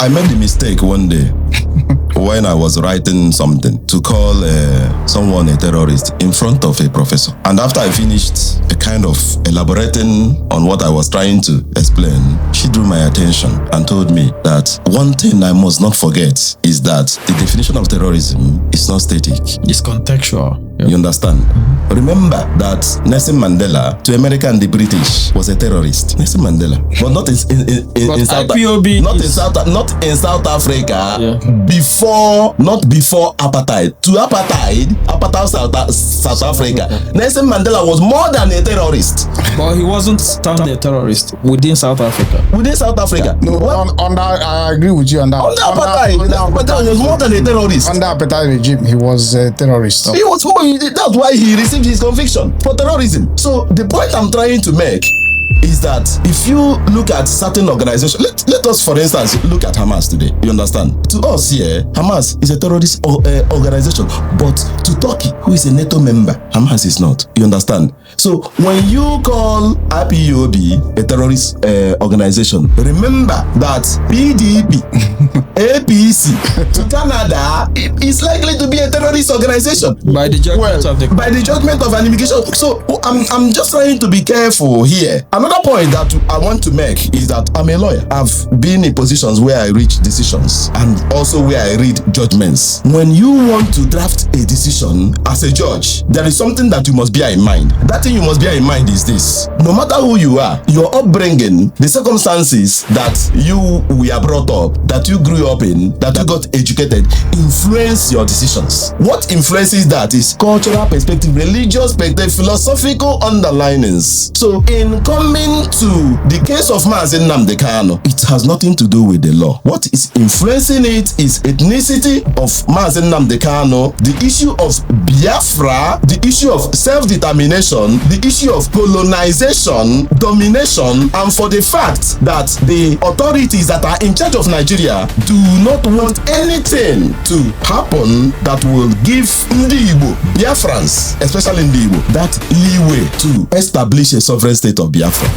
I made the mistake one day when I was writing something to call someone a terrorist in front of a professor. And after I finished a kind of elaborating on what I was trying to explain, she drew my attention and told me that one thing I must not forget is that the definition of terrorism is not static. It's contextual. Yeah. You understand? Mm-hmm. Remember that Nelson Mandela to America and the British was a terrorist. Nelson Mandela, but not in South IPOB not in South Africa. Yeah. Not before apartheid. To apartheid South Africa. Nelson Mandela was more than a terrorist. But he wasn't termed a terrorist within South Africa. Within South Africa. No, on that, I agree with you on that. On the apartheid, he was more than a terrorist. Under apartheid regime, he was a terrorist. He was more. That's why he received his conviction for terrorism. So the point I'm trying to make is that if you look at certain organizations, let us for instance look at Hamas today. You understand? To us here, Hamas is a terrorist organization, but to Turkey, who is a NATO member, Hamas is not. You understand? So when you call IPOB a terrorist organization, remember that PDP, APC to Canada is likely to be a terrorist organization by the judgment of an immigration. So I'm just trying to be careful here. Another point that I want to make is that I'm a lawyer. I've been in positions where I reach decisions and also where I read judgments. When you want to draft a decision as a judge, there is something that you must bear in mind. That thing you must bear in mind is this: no matter who you are, your upbringing, the circumstances that you were brought up, that you grew up in, that you got educated, influence your decisions. What influences that is cultural perspective, religious perspective, philosophical underlinings. So in coming to the case of Nnamdi Kanu, it has nothing to do with the law. What is influencing it is ethnicity of Nnamdi Kanu, the issue of Biafra, the issue of self-determination, the issue of colonization, domination, and for the fact that the authorities that are in charge of Nigeria do not want anything to happen that will give Ndi Igbo, Biafrans, especially Ndi Igbo, that leeway to establish a sovereign state of Biafra.